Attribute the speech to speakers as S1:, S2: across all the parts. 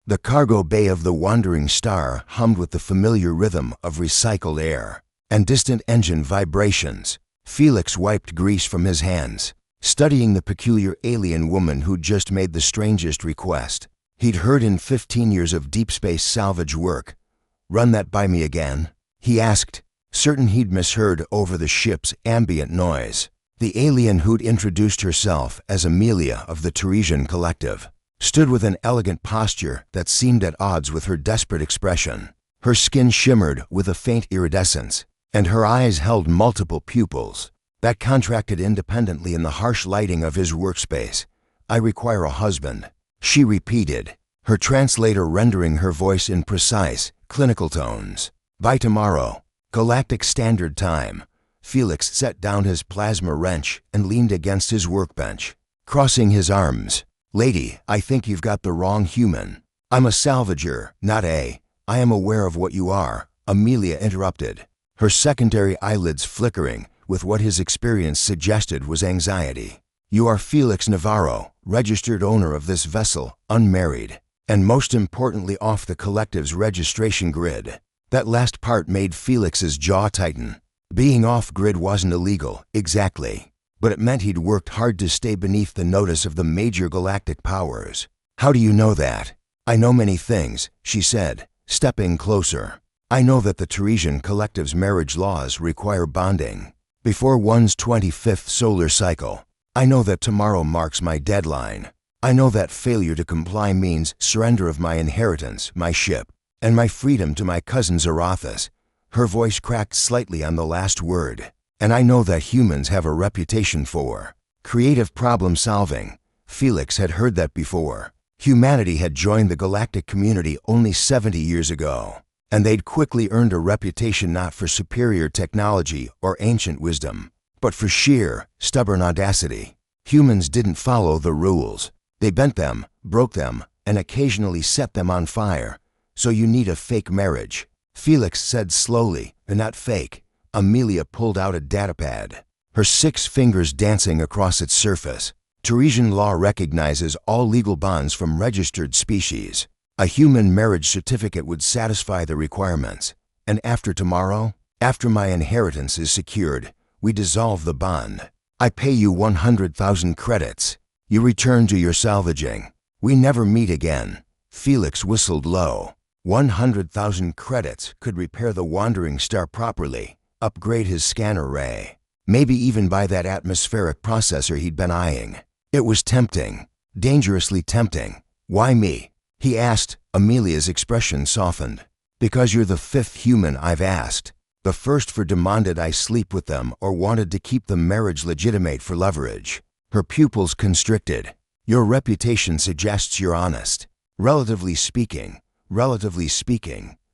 S1: The cargo bay of the Wandering Star hummed with the familiar rhythm of recycled air and distant engine vibrations. Felix wiped grease from his hands, studying the peculiar alien woman who'd just made the strangest request he'd heard in 15 years of deep space salvage work. "Run that by me again?" he asked, certain he'd misheard over the ship's ambient noise. The alien who'd introduced herself as Amelia of the Teresian Collective stood with an elegant posture that seemed at odds with her desperate expression. Her skin shimmered with a faint iridescence, and her eyes held multiple pupils that contracted independently in the harsh lighting of his workspace. "I require a husband," she repeated, her translator rendering her voice in precise, clinical tones. "By tomorrow, Galactic Standard Time." Felix set down his plasma wrench and leaned against his workbench, crossing his arms. "Lady, I think you've got the wrong human. I'm a salvager, not a—" "I am aware of what you are," Amelia interrupted, her secondary eyelids flickering with what his experience suggested was anxiety. "You are Felix Navarro, registered owner of this vessel, unmarried, and most importantly off the Collective's registration grid." That last part made Felix's jaw tighten. Being off-grid wasn't illegal, exactly, but it meant he'd worked hard to stay beneath the notice of the major galactic powers. "How do you know that?" "I know many things," she said, stepping closer. "I know that the Teresian Collective's marriage laws require bonding before one's 25th solar cycle. I know that tomorrow marks my deadline. I know that failure to comply means surrender of my inheritance, my ship, and my freedom to my cousin Zarathus." Her voice cracked slightly on the last word. "And I know that humans have a reputation for creative problem solving." Felix had heard that before. Humanity had joined the galactic community only 70 years ago, and they'd quickly earned a reputation not for superior technology or ancient wisdom, but for sheer, stubborn audacity. Humans didn't follow the rules. They bent them, broke them, and occasionally set them on fire. "So you need a fake marriage," Felix said slowly. "Not fake." Amelia pulled out a datapad, her 6 fingers dancing across its surface. "Teresian law recognizes all legal bonds from registered species. A human marriage certificate would satisfy the requirements. And after tomorrow, after my inheritance is secured, we dissolve the bond. I pay you 100,000 credits. You return to your salvaging. We never meet again." Felix whistled low. 100,000 credits could repair the Wandering Star properly, upgrade his scanner array, maybe even buy that atmospheric processor he'd been eyeing. It was tempting, dangerously tempting. "Why me?" he asked. Amelia's expression softened. "Because you're the 5th human I've asked. The first for demanded I sleep with them or wanted to keep the marriage legitimate for leverage." Her pupils constricted. "Your reputation suggests you're honest." Relatively speaking,"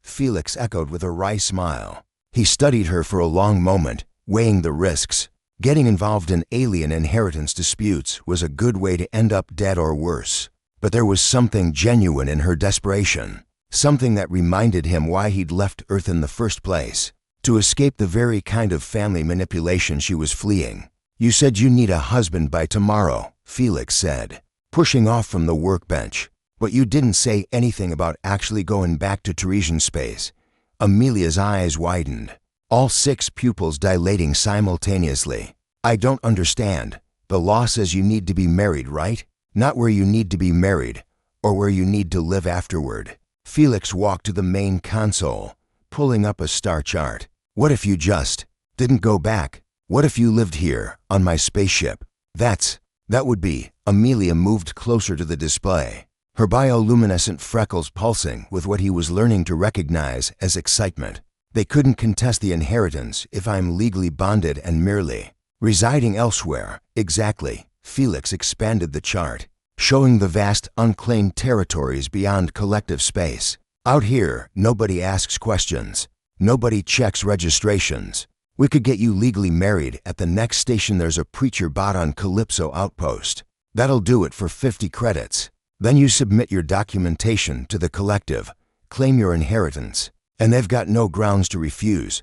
S1: Felix echoed with a wry smile. He studied her for a long moment, weighing the risks. Getting involved in alien inheritance disputes was a good way to end up dead or worse. But there was something genuine in her desperation, something that reminded him why he'd left Earth in the first place, to escape the very kind of family manipulation she was fleeing. "You said you need a husband by tomorrow," Felix said, pushing off from the workbench. "But you didn't say anything about actually going back to Teresian space." Amelia's eyes widened, all 6 pupils dilating simultaneously. "I don't understand. The law says you need to be married, right? Not where you need to be married, or where you need to live afterward." Felix walked to the main console, pulling up a star chart. "What if you just didn't go back? What if you lived here, on my spaceship?" That would be." Amelia moved closer to the display, her bioluminescent freckles pulsing with what he was learning to recognize as excitement. "They couldn't contest the inheritance if I'm legally bonded and merely residing elsewhere." "Exactly." Felix expanded the chart, showing the vast unclaimed territories beyond collective space. "Out here, nobody asks questions. Nobody checks registrations. We could get you legally married at the next station there's a preacher bot on Calypso Outpost. That'll do it for 50 credits. Then you submit your documentation to the Collective, claim your inheritance, and they've got no grounds to refuse.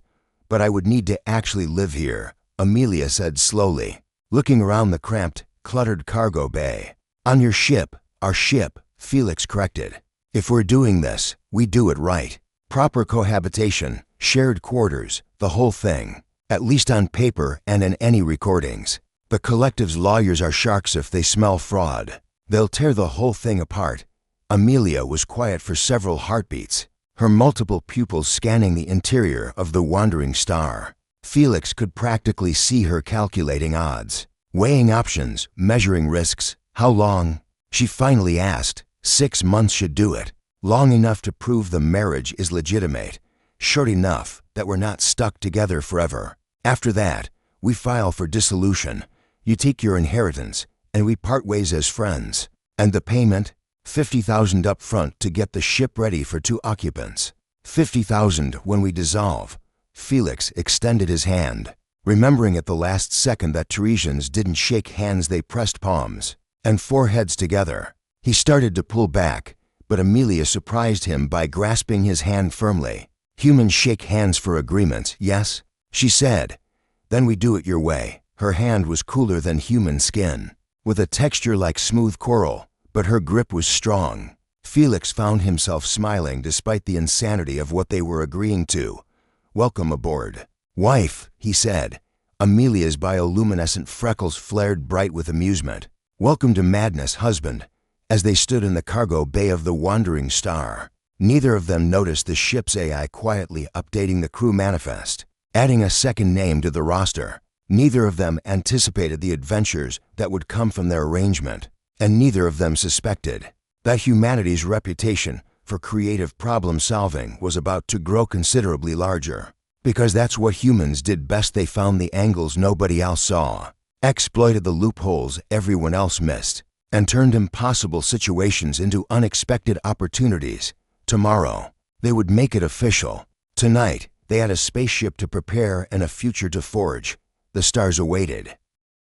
S1: But I would need to actually live here," Amelia said slowly, looking around the cramped, cluttered cargo bay. "On your ship, our ship," Felix corrected. If we're doing this, we do it right. Proper cohabitation, shared quarters, the whole thing. At least on paper and in any recordings. The collective's lawyers are sharks if they smell fraud. They'll tear the whole thing apart. Amelia was quiet for several heartbeats, her multiple pupils scanning the interior of the wandering star. Felix could practically see her calculating odds, weighing options, measuring risks. How long? She finally asked. 6 months should do it. Long enough to prove the marriage is legitimate. Short enough that we're not stuck together forever. After that, we file for dissolution. You take your inheritance, and we part ways as friends. And the payment? $50,000 up front to get the ship ready for 2 occupants. $50,000 when we dissolve. Felix extended his hand, remembering at the last second that Teresians didn't shake hands, they pressed palms, and foreheads together. He started to pull back, but Amelia surprised him by grasping his hand firmly. Humans shake hands for agreements, yes? She said. Then we do it your way. Her hand was cooler than human skin, with a texture like smooth coral, but her grip was strong. Felix found himself smiling despite the insanity of what they were agreeing to. Welcome aboard. Wife, he said. Amelia's bioluminescent freckles flared bright with amusement. Welcome to madness, husband. As they stood in the cargo bay of the Wandering Star, neither of them noticed the ship's AI quietly updating the crew manifest, adding a second name to the roster. Neither of them anticipated the adventures that would come from their arrangement, and neither of them suspected that humanity's reputation for creative problem-solving was about to grow considerably larger. Because that's what humans did best. They found the angles nobody else saw, exploited the loopholes everyone else missed, and turned impossible situations into unexpected opportunities. Tomorrow, they would make it official. Tonight, they had a spaceship to prepare and a future to forge. The stars awaited.